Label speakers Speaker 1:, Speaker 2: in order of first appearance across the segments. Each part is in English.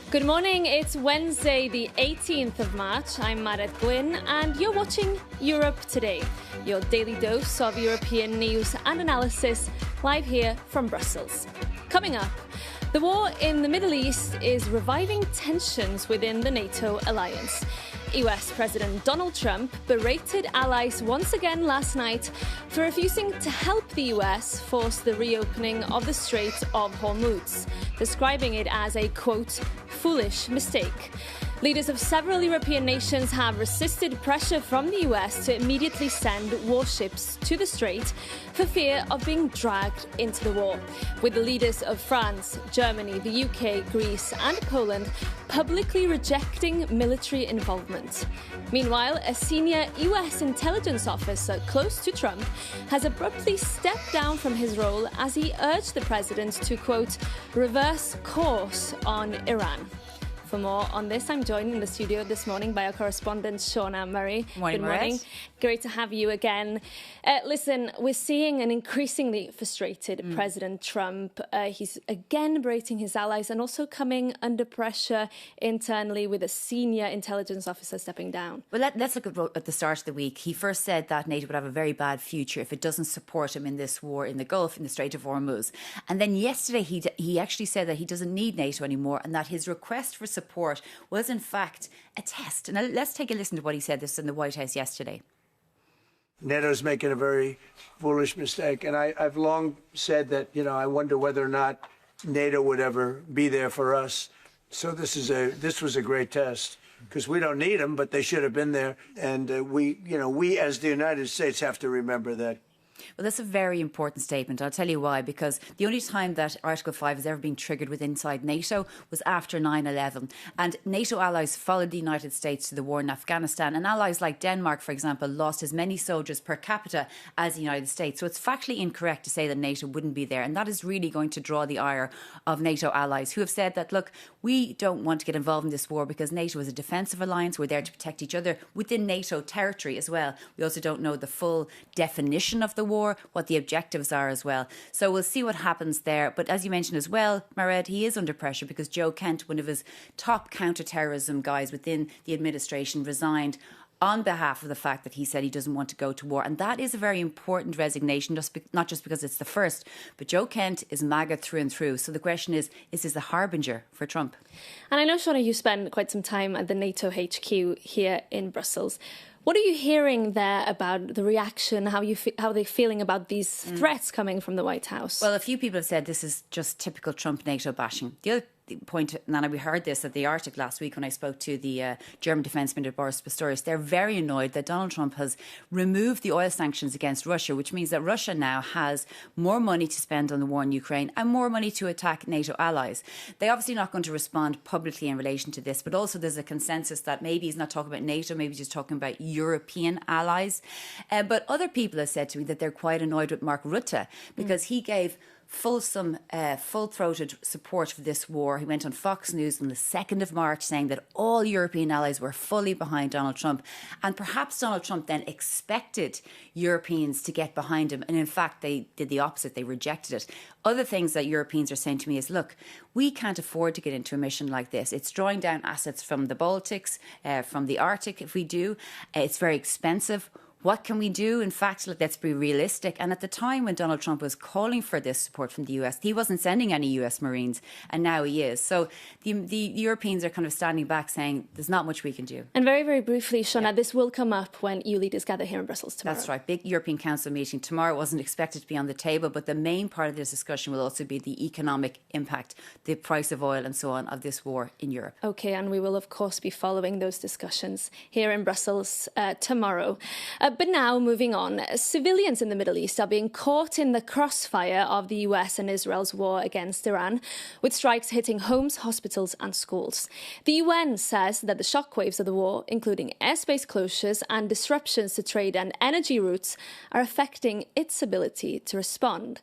Speaker 1: Good morning, it's Wednesday the 18th of March. I'm Maret Gwyn and you're watching Europe Today, your daily dose of European news and analysis live here from Brussels. Coming up, the war in the Middle East is reviving tensions within the NATO alliance. US President Donald Trump berated allies once again last night for refusing to help the US force the reopening of the Strait of Hormuz, describing it as a, quote, foolish mistake. Leaders of several European nations have resisted pressure from the US to immediately send warships to the strait for fear of being dragged into the war, with the leaders of France, Germany, the UK, Greece and Poland publicly rejecting military involvement. Meanwhile, a senior US intelligence officer close to Trump has abruptly stepped down from his role as he urged the president to, quote, reverse course on Iran. For more on this, I'm joined in the studio this morning by our correspondent, Shauna Murray.
Speaker 2: Morning,
Speaker 1: Good morning. Great to have you again. Listen, we're seeing an increasingly frustrated President Trump. He's again berating his allies and also coming under pressure internally with a senior intelligence officer stepping down.
Speaker 2: Well, let's look at the start of the week. He first said that NATO would have a very bad future if it doesn't support him in this war in the Gulf, in the Strait of Hormuz. And then yesterday, he actually said that he doesn't need NATO anymore and that his request for support was in fact a test. Now let's take a listen to what he said this in the White House yesterday.
Speaker 3: NATO's making a very foolish mistake, and I've long said that, I wonder whether or not NATO would ever be there for us. So this was a great test, because we don't need them, but they should have been there. And we as the United States have to remember that.
Speaker 2: Well, that's a very important statement. I'll tell you why. Because the only time that Article 5 has ever been triggered with inside NATO was after 9/11. And NATO allies followed the United States to the war in Afghanistan. And allies like Denmark, for example, lost as many soldiers per capita as the United States. So it's factually incorrect to say that NATO wouldn't be there. And that is really going to draw the ire of NATO allies who have said that, look, we don't want to get involved in this war because NATO is a defensive alliance. We're there to protect each other within NATO territory as well. We also don't know the full definition of the war, what the objectives are as well. So we'll see what happens there. But as you mentioned as well, Mared, he is under pressure because Joe Kent, one of his top counter-terrorism guys within the administration, resigned on behalf of the fact that he said he doesn't want to go to war. And that is a very important resignation, not just because it's the first, but Joe Kent is MAGA through and through. So the question is this a harbinger for Trump?
Speaker 1: And I know, Shauna, you spent quite some time at the NATO HQ here in Brussels. What are you hearing there about the reaction, how they're feeling about these threats coming from the White House?
Speaker 2: Well, a few people have said this is just typical Trump NATO bashing. The other point, Nana, we heard this at the Arctic last week when I spoke to the German Defence Minister Boris Pistorius. They're very annoyed that Donald Trump has removed the oil sanctions against Russia, which means that Russia now has more money to spend on the war in Ukraine and more money to attack NATO allies. They're obviously not going to respond publicly in relation to this, but also there's a consensus that maybe he's not talking about NATO, maybe he's just talking about European allies. But other people have said to me that they're quite annoyed with Mark Rutte because he gave fulsome, full-throated support for this war. He went on Fox News on the 2nd of March saying that all European allies were fully behind Donald Trump. And perhaps Donald Trump then expected Europeans to get behind him. And in fact, they did the opposite. They rejected it. Other things that Europeans are saying to me is, look, we can't afford to get into a mission like this. It's drawing down assets from the Baltics, from the Arctic if we do. It's very expensive. What can we do? In fact, let's be realistic. And at the time when Donald Trump was calling for this support from the US, he wasn't sending any US Marines, and now he is. So the Europeans are kind of standing back saying there's not much we can do.
Speaker 1: And very, very briefly, Shauna, this will come up when EU leaders gather here in Brussels tomorrow.
Speaker 2: That's right. Big European Council meeting tomorrow. Wasn't expected to be on the table, but the main part of this discussion will also be the economic impact, the price of oil and so on of this war in Europe.
Speaker 1: OK, and we will, of course, be following those discussions here in Brussels tomorrow. But now, moving on, civilians in the Middle East are being caught in the crossfire of the US and Israel's war against Iran, with strikes hitting homes, hospitals and schools. The UN says that the shockwaves of the war, including airspace closures and disruptions to trade and energy routes, are affecting its ability to respond.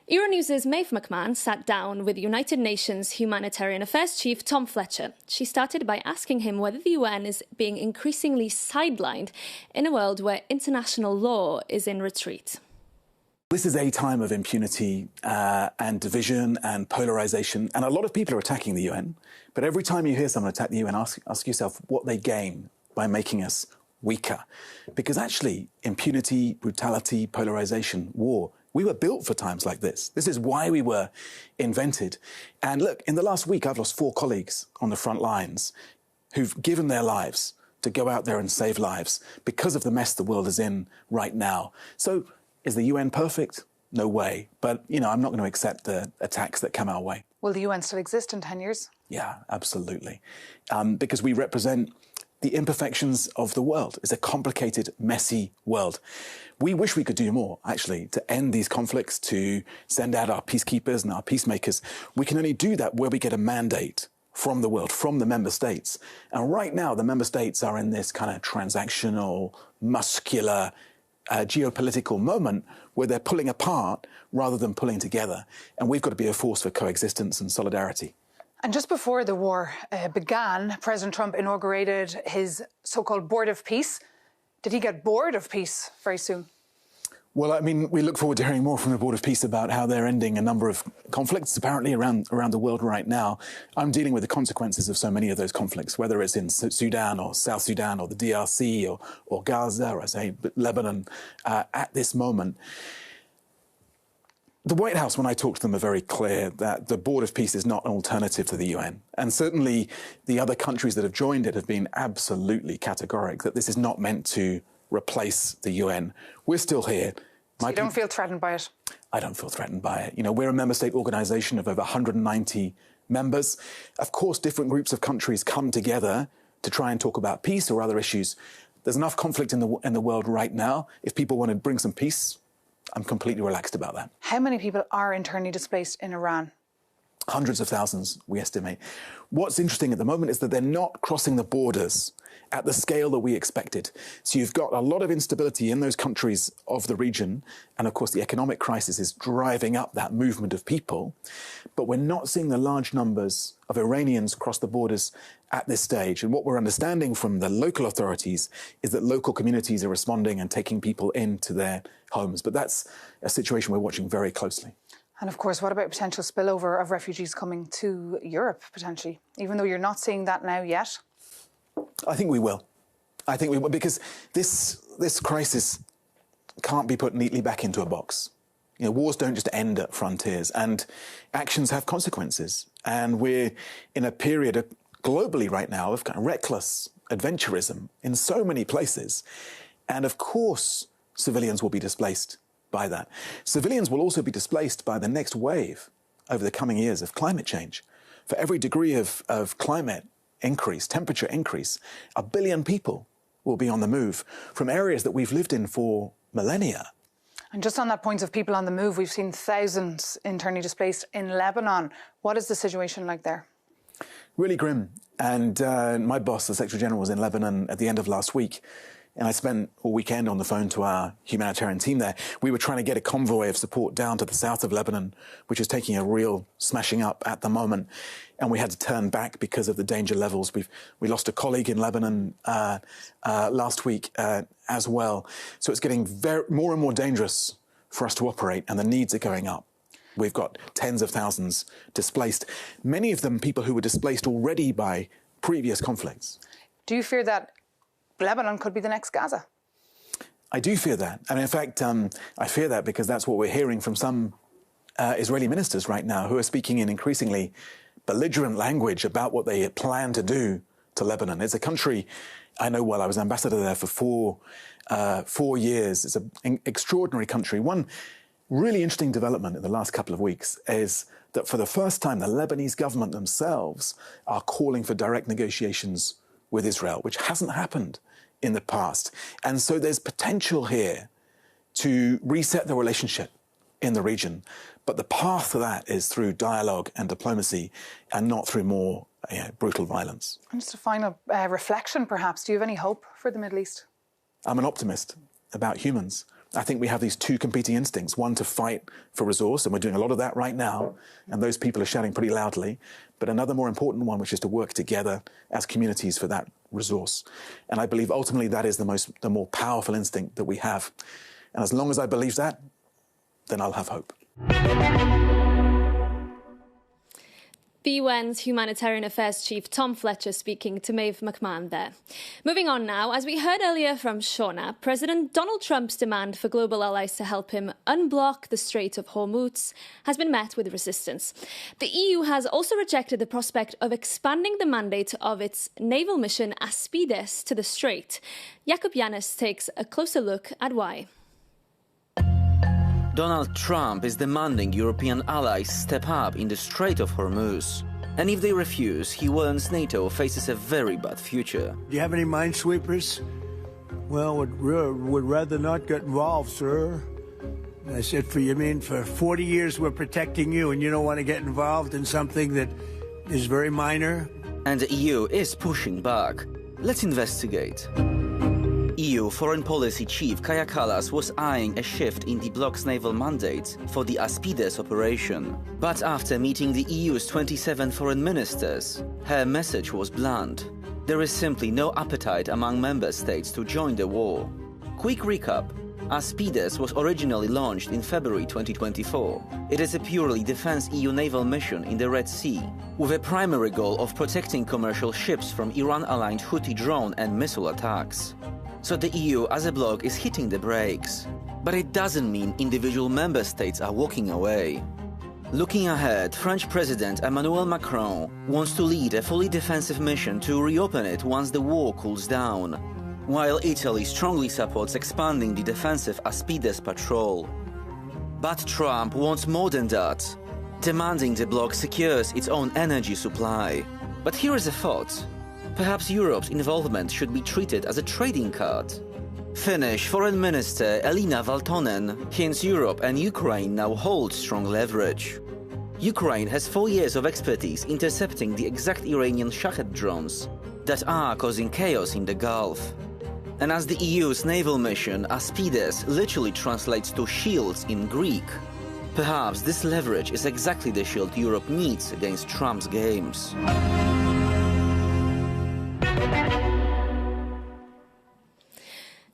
Speaker 1: Euronews' Maeve McMahon sat down with United Nations Humanitarian Affairs Chief Tom Fletcher. She started by asking him whether the UN is being increasingly sidelined in a world where international law is in retreat.
Speaker 4: This is a time of impunity and division and polarization, and a lot of people are attacking the UN. But every time you hear someone attack the UN, ask yourself what they gain by making us weaker. Because actually, impunity, brutality, polarization, war, we were built for times like this. This is why we were invented. And look, in the last week, I've lost 4 colleagues on the front lines who've given their lives to go out there and save lives because of the mess the world is in right now. So is the UN perfect? No way. But, you know, I'm not going to accept the attacks that come our way.
Speaker 5: Will the UN still exist in 10 years?
Speaker 4: Yeah, absolutely. Because we represent the imperfections of the world. It's a complicated, messy world. We wish we could do more, actually, to end these conflicts, to send out our peacekeepers and our peacemakers. We can only do that where we get a mandate from the world, from the member states. And right now, the member states are in this kind of transactional, muscular, geopolitical moment where they're pulling apart rather than pulling together. And we've got to be a force for coexistence and solidarity.
Speaker 5: And just before the war began, President Trump inaugurated his so-called Board of Peace. Did he get bored of peace very soon?
Speaker 4: Well, I mean, we look forward to hearing more from the Board of Peace about how they're ending a number of conflicts, apparently, around the world right now. I'm dealing with the consequences of so many of those conflicts, whether it's in Sudan or South Sudan or the DRC or Gaza, or I say Lebanon, at this moment. The White House, when I talk to them, are very clear that the Board of Peace is not an alternative to the UN. And certainly the other countries that have joined it have been absolutely categoric that this is not meant to replace the UN. We're still here.
Speaker 5: So you don't feel threatened by it?
Speaker 4: I don't feel threatened by it. You know, we're a member state organisation of over 190 members. Of course, different groups of countries come together to try and talk about peace or other issues. There's enough conflict in the world right now. If people want to bring some peace, I'm completely relaxed about that.
Speaker 5: How many people are internally displaced in Iran?
Speaker 4: Hundreds of thousands, we estimate. What's interesting at the moment is that they're not crossing the borders at the scale that we expected. So you've got a lot of instability in those countries of the region. And of course, the economic crisis is driving up that movement of people. But we're not seeing the large numbers of Iranians cross the borders at this stage. And what we're understanding from the local authorities is that local communities are responding and taking people into their homes. But that's a situation we're watching very closely.
Speaker 5: And of course, what about potential spillover of refugees coming to Europe, potentially? Even though you're not seeing that now yet?
Speaker 4: I think we will. I think we will, because this crisis can't be put neatly back into a box. You know, wars don't just end at frontiers, and actions have consequences. And we're in a period globally right now of kind of reckless adventurism in so many places. And of course, civilians will be displaced by that. Civilians will also be displaced by the next wave over the coming years of climate change. For every degree of climate increase, temperature increase, 1 billion people will be on the move from areas that we've lived in for millennia.
Speaker 5: And just on that point of people on the move, we've seen thousands internally displaced in Lebanon. What is the situation like there?
Speaker 4: Really grim. And my boss, the Secretary General, was in Lebanon at the end of last week. And I spent all weekend on the phone to our humanitarian team there. We were trying to get a convoy of support down to the south of Lebanon, which is taking a real smashing up at the moment. And we had to turn back because of the danger levels. We lost a colleague in Lebanon last week as well. So it's getting more and more dangerous for us to operate, and the needs are going up. We've got tens of thousands displaced, many of them people who were displaced already by previous conflicts.
Speaker 5: Do you fear that Lebanon could be the next Gaza?
Speaker 4: I do fear that. And in fact, I fear that because that's what we're hearing from some Israeli ministers right now who are speaking in increasingly belligerent language about what they plan to do to Lebanon. It's a country I know well. I was ambassador there for 4 years. It's an extraordinary country. One really interesting development in the last couple of weeks is that for the first time, the Lebanese government themselves are calling for direct negotiations with Israel, which hasn't happened in the past. And so there's potential here to reset the relationship in the region. But the path to that is through dialogue and diplomacy and not through more brutal violence.
Speaker 5: And just a final reflection, perhaps. Do you have any hope for the Middle East?
Speaker 4: I'm an optimist about humans. I think we have these two competing instincts, one to fight for resource, and we're doing a lot of that right now, and those people are shouting pretty loudly, but another more important one, which is to work together as communities for that resource. And I believe ultimately that is the more powerful instinct that we have. And as long as I believe that, then I'll have hope.
Speaker 1: The UN's Humanitarian Affairs Chief Tom Fletcher speaking to Maeve McMahon there. Moving on now, as we heard earlier from Shauna, President Donald Trump's demand for global allies to help him unblock the Strait of Hormuz has been met with resistance. The EU has also rejected the prospect of expanding the mandate of its naval mission Aspides to the strait. Jakub Janis takes a closer look at why.
Speaker 6: Donald Trump is demanding European allies step up in the Strait of Hormuz. And if they refuse, he warns NATO faces a very bad future.
Speaker 3: Do you have any minesweepers? Well, would rather not get involved, sir. And I said, for 40 years we're protecting you and you don't want to get involved in something that is very minor?
Speaker 6: And the EU is pushing back. Let's investigate. EU Foreign Policy Chief Kaja Kallas was eyeing a shift in the bloc's naval mandate for the Aspides operation. But after meeting the EU's 27 foreign ministers, her message was blunt. There is simply no appetite among member states to join the war. Quick recap. Aspides was originally launched in February 2024. It is a purely defense EU naval mission in the Red Sea, with a primary goal of protecting commercial ships from Iran-aligned Houthi drone and missile attacks. So the EU as a bloc is hitting the brakes. But it doesn't mean individual member states are walking away. Looking ahead, French President Emmanuel Macron wants to lead a fully defensive mission to reopen it once the war cools down, while Italy strongly supports expanding the defensive Aspides patrol. But Trump wants more than that, demanding the bloc secures its own energy supply. But here is a thought. Perhaps Europe's involvement should be treated as a trading card. Finnish Foreign Minister Elina Valtonen hints Europe and Ukraine now hold strong leverage. Ukraine has 4 years of expertise intercepting the exact Iranian Shahed drones that are causing chaos in the Gulf. And as the EU's naval mission, Aspides, literally translates to shields in Greek, perhaps this leverage is exactly the shield Europe needs against Trump's games.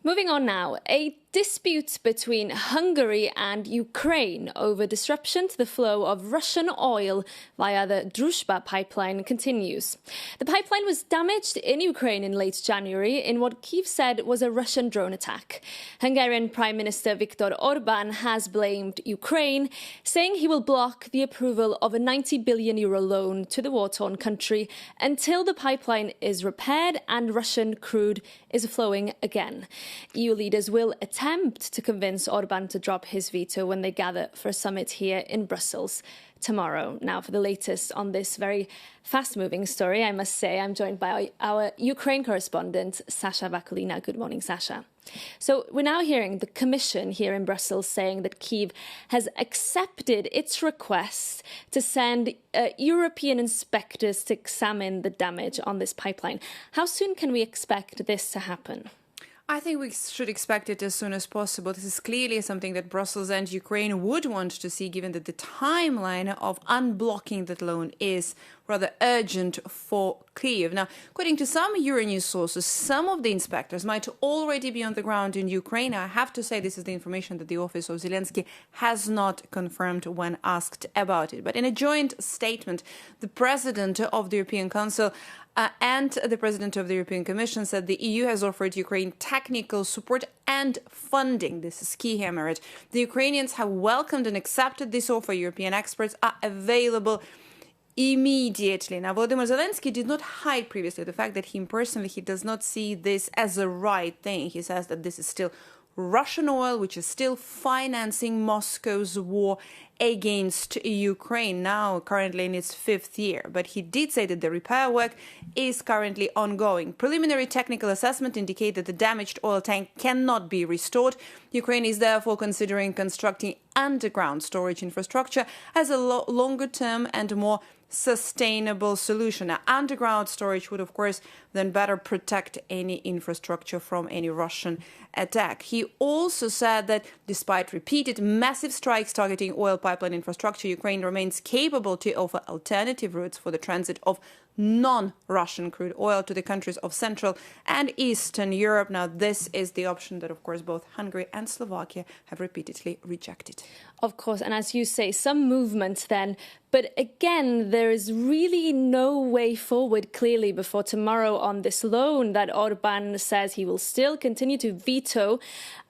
Speaker 1: Moving on now, a dispute between Hungary and Ukraine over disruption to the flow of Russian oil via the Druzhba pipeline continues. The pipeline was damaged in Ukraine in late January in what Kyiv said was a Russian drone attack. Hungarian Prime Minister Viktor Orban has blamed Ukraine, saying he will block the approval of a €90 billion loan to the war-torn country until the pipeline is repaired and Russian crude is flowing again. EU leaders will attempt to convince Orban to drop his veto when they gather for a summit here in Brussels tomorrow. Now, for the latest on this very fast-moving story, I must say I'm joined by our Ukraine correspondent, Sasha Vakulina. Good morning, Sasha. So we're now hearing the Commission here in Brussels saying that Kyiv has accepted its request to send European inspectors to examine the damage on this pipeline. How soon can we expect this to happen?
Speaker 7: I think we should expect it as soon as possible. This is clearly something that Brussels and Ukraine would want to see, given that the timeline of unblocking that loan is rather urgent for Kyiv. Now, according to some Euronews sources, some of the inspectors might already be on the ground in Ukraine. I have to say this is the information that the office of Zelensky has not confirmed when asked about it. But in a joint statement, the president of the European Council and the President of the European Commission said the EU has offered Ukraine technical support and funding. This is key here, Merit. The Ukrainians have welcomed and accepted this offer. European experts are available immediately. Now, Volodymyr Zelensky did not hide previously the fact that he does not see this as a right thing. He says that this is still Russian oil, which is still financing Moscow's war against Ukraine, now currently in its 5th year. But he did say that the repair work is currently ongoing. Preliminary technical assessment indicate that the damaged oil tank cannot be restored. Ukraine is therefore considering constructing underground storage infrastructure as a longer-term and more sustainable solution. Now, underground storage would, of course, then better protect any infrastructure from any Russian attack. He also said that despite repeated massive strikes targeting oil pipeline infrastructure, Ukraine remains capable to offer alternative routes for the transit of non-Russian crude oil to the countries of Central and Eastern Europe. Now, this is the option that, of course, both Hungary and Slovakia have repeatedly rejected.
Speaker 1: Of course, and as you say, some movement then. But again, there is really no way forward clearly before tomorrow on this loan that Orban says he will still continue to veto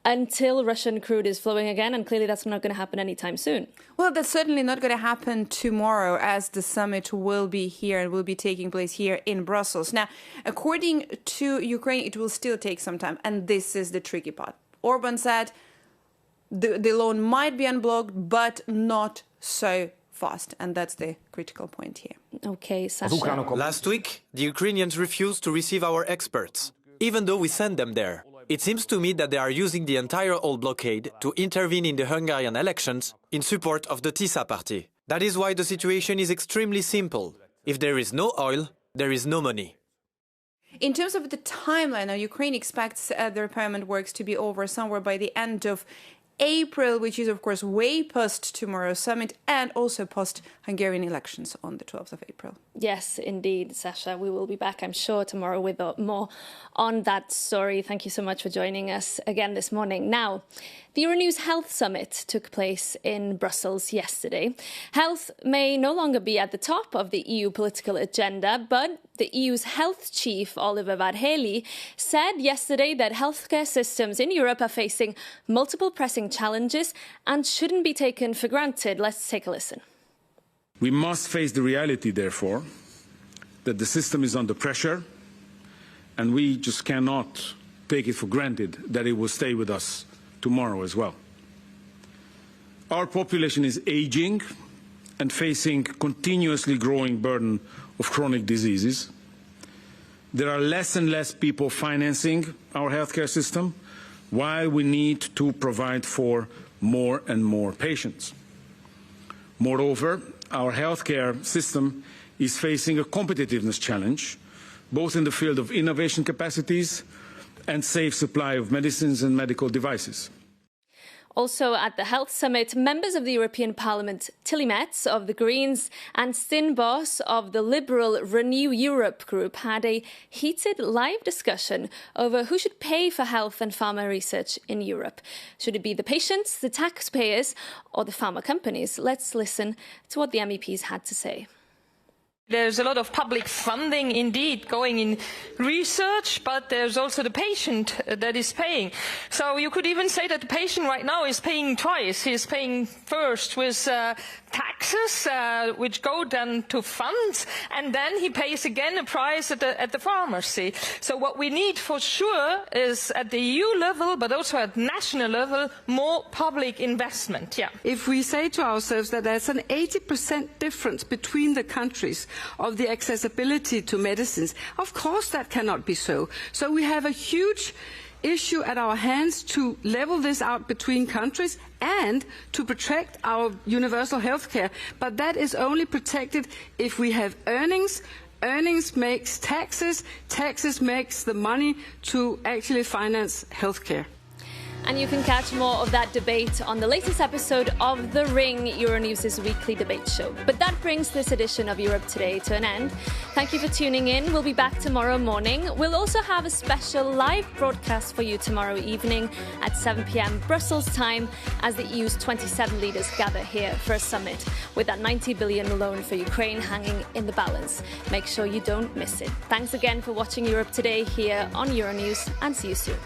Speaker 1: until Russian crude is flowing again. And clearly that's not going to happen anytime soon.
Speaker 7: Well, that's certainly not going to happen tomorrow, as the summit will be here and will be taking place here in Brussels. Now, according to Ukraine, it will still take some time. And this is the tricky part. Orban said the loan might be unblocked, but not so fast. And that's the critical point here.
Speaker 1: Okay, Sasha.
Speaker 8: Last week, the Ukrainians refused to receive our experts, even though we sent them there. It seems to me that they are using the entire old blockade to intervene in the Hungarian elections in support of the TISA party. That is why the situation is extremely simple. If there is no oil, there is no money.
Speaker 7: In terms of the timeline, now Ukraine expects the repairment works to be over somewhere by the end of April, which is, of course, way past tomorrow's summit and also post Hungarian elections on the 12th of April.
Speaker 1: Yes, indeed, Sasha. We will be back, I'm sure, tomorrow with more on that story. Thank you so much for joining us again this morning. Now, the Euronews Health Summit took place in Brussels yesterday. Health may no longer be at the top of the EU political agenda, but the EU's health chief, Oliver Varhelyi, said yesterday that healthcare systems in Europe are facing multiple pressing challenges and shouldn't be taken for granted. Let's take a listen.
Speaker 9: We must face the reality, therefore, that the system is under pressure, and we just cannot take it for granted that it will stay with us tomorrow as well. Our population is aging and facing continuously growing burden of chronic diseases. There are less and less people financing our healthcare system, while we need to provide for more and more patients. Moreover, our healthcare system is facing a competitiveness challenge, both in the field of innovation capacities and safe supply of medicines and medical devices.
Speaker 1: Also at the Health Summit, members of the European Parliament, Tilly Metz of the Greens and Sten Boss of the Liberal Renew Europe group had a heated live discussion over who should pay for health and pharma research in Europe. Should it be the patients, the taxpayers or the pharma companies? Let's listen to what the MEPs had to say.
Speaker 10: There's a lot of public funding indeed going in research, but there's also the patient that is paying. So you could even say that the patient right now is paying twice. He's paying first with taxes, which go then to funds, and then he pays again a price at the pharmacy. So what we need for sure is at the EU level, but also at national level, more public investment. Yeah.
Speaker 11: If we say to ourselves that there's an 80% difference between the countries of the accessibility to medicines, of course that cannot be so. So we have a huge issue at our hands to level this out between countries and to protect our universal health care. But that is only protected if we have earnings. Earnings makes taxes. Taxes makes the money to actually finance health care.
Speaker 1: And you can catch more of that debate on the latest episode of The Ring, Euronews' weekly debate show. But that brings this edition of Europe Today to an end. Thank you for tuning in. We'll be back tomorrow morning. We'll also have a special live broadcast for you tomorrow evening at 7 p.m. Brussels time as the EU's 27 leaders gather here for a summit with that 90 billion loan for Ukraine hanging in the balance. Make sure you don't miss it. Thanks again for watching Europe Today here on Euronews, and see you soon.